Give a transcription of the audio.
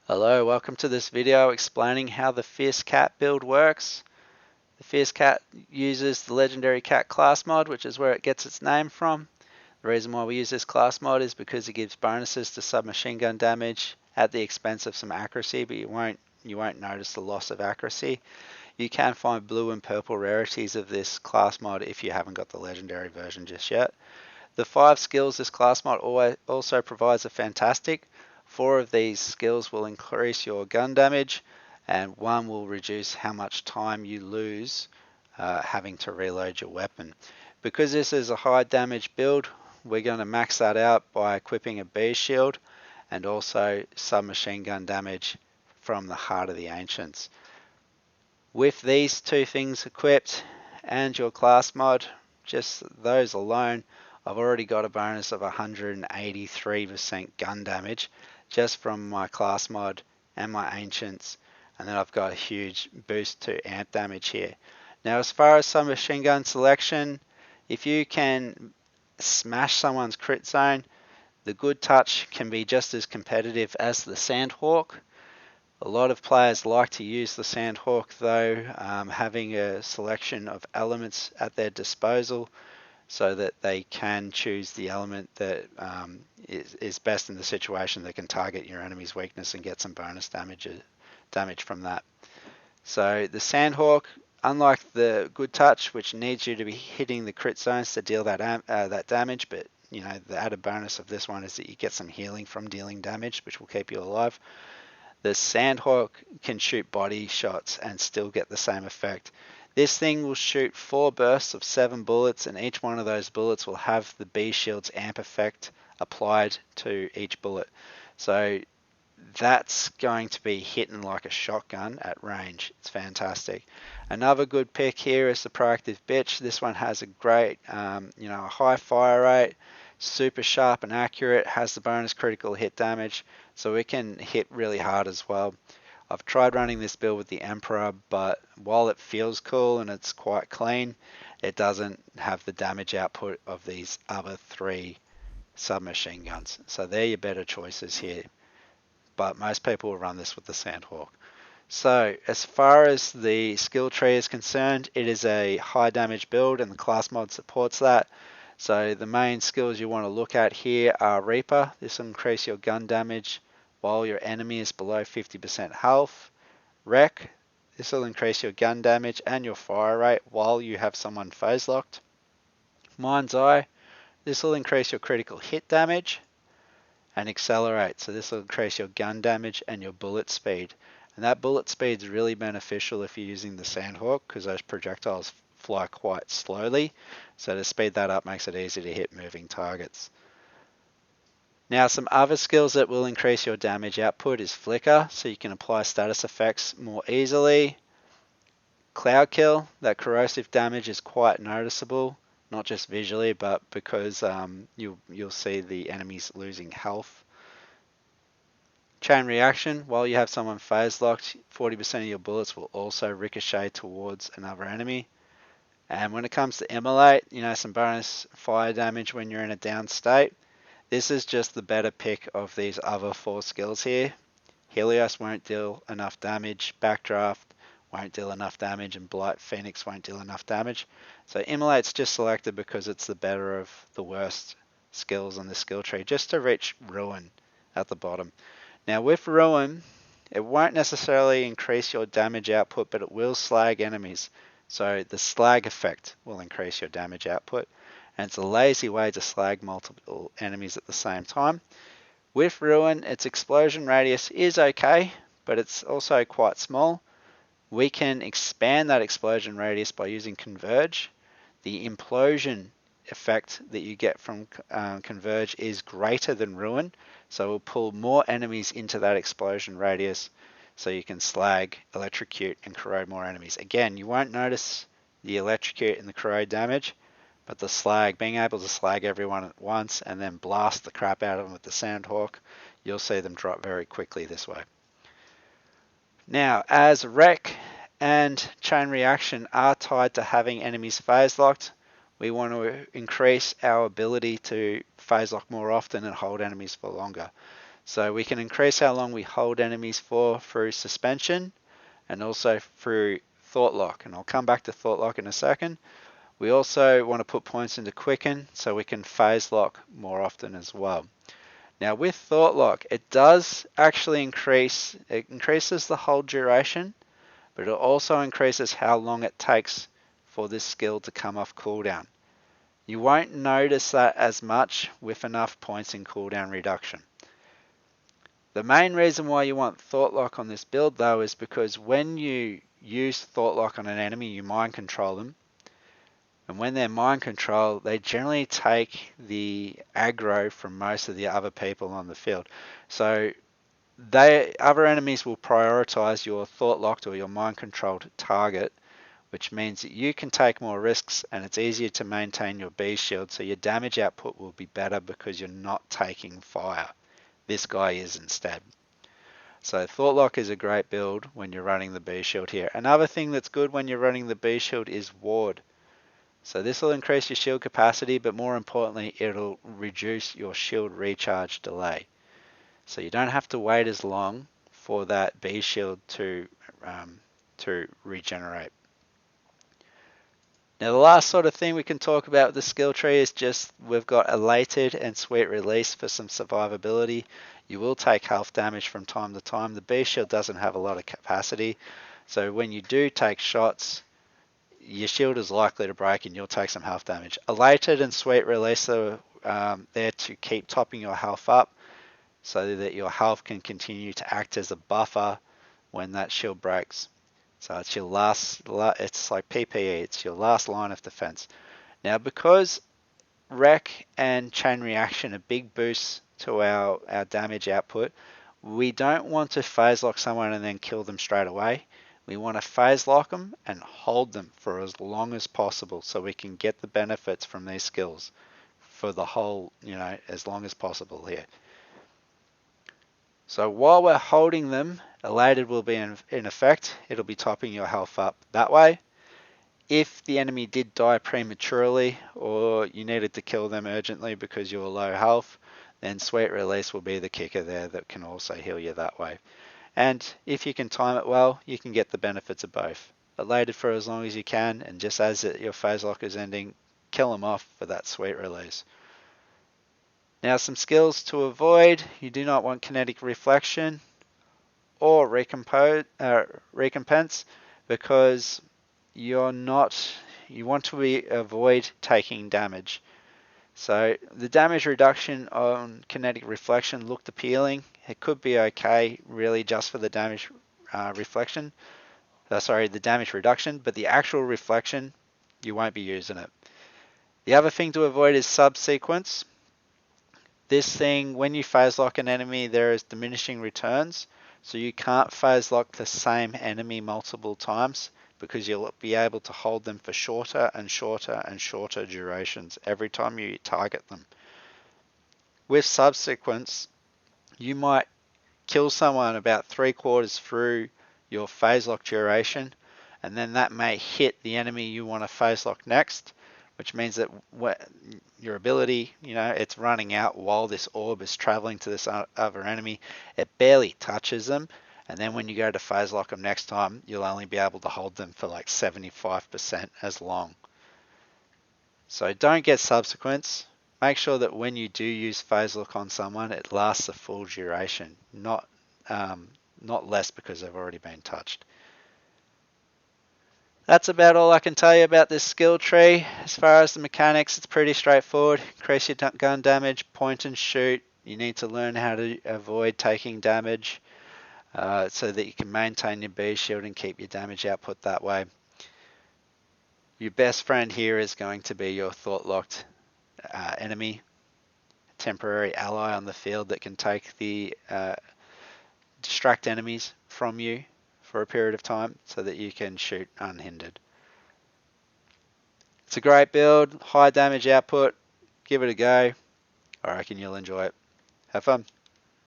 Hello, welcome to this video explaining how the Fierce Cat build works. The Fierce Cat uses the Legendary Cat class mod, which is where it gets its name from. The reason why we use this class mod is because it gives bonuses to submachine gun damage at the expense of some accuracy, but you won't notice the loss of accuracy. You can find blue and purple rarities of this class mod if you haven't got the legendary version just yet. The 5 skills this class mod also provides are fantastic. 4 of these skills will increase your gun damage, and 1 will reduce how much time you lose having to reload your weapon. Because this is a high damage build, we're going to max that out by equipping a beast shield and also submachine gun damage from the Heart of the Ancients. With these 2 things equipped and your class mod, just those alone, I've already got a bonus of 183% gun damage just from my class mod and my ancients, and then I've got a huge boost to amp damage here. Now, as far as submachine gun selection, if you can smash someone's crit zone, the Good Touch can be just as competitive as the Sandhawk. A lot of players like to use the Sandhawk though, having a selection of elements at their disposal so that they can choose the element that is best in the situation that can target your enemy's weakness and get some bonus damage from that. So the Sandhawk, unlike the Good Touch, which needs you to be hitting the crit zones to deal that damage, but you know the added bonus of this one is that you get some healing from dealing damage, which will keep you alive. The Sandhawk can shoot body shots and still get the same effect. This thing will shoot 4 bursts of 7 bullets, and each one of those bullets will have the beast shield's amp effect applied to each bullet. So that's going to be hitting like a shotgun at range. It's fantastic. Another good pick here is the Proactive Bitch. This one has a great, a high fire rate, super sharp and accurate, has the bonus critical hit damage, so it can hit really hard as well. I've tried running this build with the Emperor, but while it feels cool and it's quite clean, it doesn't have the damage output of these other 3 submachine guns. So they're your better choices here, but most people will run this with the Sandhawk. So as far as the skill tree is concerned, it is a high damage build and the class mod supports that. So the main skills you want to look at here are Reaper. This will increase your gun damage while your enemy is below 50% health. Wreck. This will increase your gun damage and your fire rate while you have someone phase locked. Mind's Eye. This will increase your critical hit damage. And Accelerate. So this will increase your gun damage and your bullet speed. And that bullet speed is really beneficial if you're using the Sandhawk because those projectiles fly quite slowly. So to speed that up makes it easy to hit moving targets. Now some other skills that will increase your damage output is Flicker, so you can apply status effects more easily. Cloud Kill, that corrosive damage is quite noticeable, not just visually, but because you'll see the enemies losing health. Chain Reaction, while you have someone phase locked, 40% of your bullets will also ricochet towards another enemy. And when it comes to Immolate, some bonus fire damage when you're in a down state. This is just the better pick of these other 4 skills here. Helios won't deal enough damage, Backdraft won't deal enough damage, and Blight Phoenix won't deal enough damage. So Immolate's just selected because it's the better of the worst skills on the skill tree, just to reach Ruin at the bottom. Now with Ruin, it won't necessarily increase your damage output, but it will slag enemies. So the slag effect will increase your damage output, and it's a lazy way to slag multiple enemies at the same time. With Ruin, its explosion radius is okay, but it's also quite small. We can expand that explosion radius by using Converge. The implosion effect that you get from Converge is greater than Ruin, so we'll pull more enemies into that explosion radius so you can slag, electrocute, and corrode more enemies. Again, you won't notice the electrocute and the corrode damage, but the slag, being able to slag everyone at once and then blast the crap out of them with the Sandhawk, you'll see them drop very quickly this way. Now, as Wreck and Chain Reaction are tied to having enemies phase locked, we want to increase our ability to phase lock more often and hold enemies for longer. So we can increase how long we hold enemies for through suspension and also through Thought Lock. And I'll come back to Thought Lock in a second. We also want to put points into Quicken so we can phase lock more often as well. Now with Thought Lock, it does actually increases the hold duration, but it also increases how long it takes for this skill to come off cooldown. You won't notice that as much with enough points in cooldown reduction. The main reason why you want Thought Lock on this build though is because when you use Thought Lock on an enemy, you mind control them. And when they're mind control, they generally take the aggro from most of the other people on the field. So other enemies will prioritize your Thought Locked or your mind controlled target, which means that you can take more risks and it's easier to maintain your B shield, so your damage output will be better because you're not taking fire. This guy is instead. So Thought Lock is a great build when you're running the B shield here. Another thing that's good when you're running the B shield is Ward. So this will increase your shield capacity, but more importantly, it'll reduce your shield recharge delay. So you don't have to wait as long for that B shield to regenerate. Now the last sort of thing we can talk about with the skill tree is just we've got Elated and Sweet Release for some survivability. You will take health damage from time to time. The B shield doesn't have a lot of capacity, so when you do take shots, your shield is likely to break and you'll take some health damage. Elated and Sweet Release are there to keep topping your health up so that your health can continue to act as a buffer when that shield breaks. So it's your it's like PPE, it's your last line of defense. Now because Wreck and Chain Reaction are big boosts to our damage output, we don't want to phase lock someone and then kill them straight away. We want to phase lock them and hold them for as long as possible so we can get the benefits from these skills for the whole, as long as possible here. So while we're holding them, Elated will be in effect. It'll be topping your health up that way. If the enemy did die prematurely or you needed to kill them urgently because you were low health, then Sweet Release will be the kicker there that can also heal you that way. And if you can time it well, you can get the benefits of both. Elated for as long as you can, and just as your phase lock is ending, kill them off for that Sweet Release. Now some skills to avoid: you do not want Kinetic Reflection or Recompense because you want to avoid taking damage. So the damage reduction on Kinetic Reflection looked appealing. It could be okay really just for the damage the damage reduction, but the actual reflection, you won't be using it. The other thing to avoid is Subsequence. This thing, when you phase lock an enemy, there is diminishing returns, so you can't phase lock the same enemy multiple times because you'll be able to hold them for shorter and shorter and shorter durations every time you target them. With Subsequence, you might kill someone about 3/4 through your phase lock duration, and then that may hit the enemy you want to phase lock next, which means that your ability, it's running out while this orb is traveling to this other enemy. It barely touches them, and then when you go to phase lock them next time, you'll only be able to hold them for like 75% as long. So don't get Subsequence. Make sure that when you do use phase lock on someone, it lasts the full duration, not less because they've already been touched. That's about all I can tell you about this skill tree. As far as the mechanics, it's pretty straightforward. Increase your gun damage, point and shoot. You need to learn how to avoid taking damage so that you can maintain your B shield and keep your damage output that way. Your best friend here is going to be your Thought Locked enemy, temporary ally on the field that can take the distract enemies from you for a period of time so that you can shoot unhindered. It's a great build, high damage output. Give it a go. I reckon you'll enjoy it. Have fun.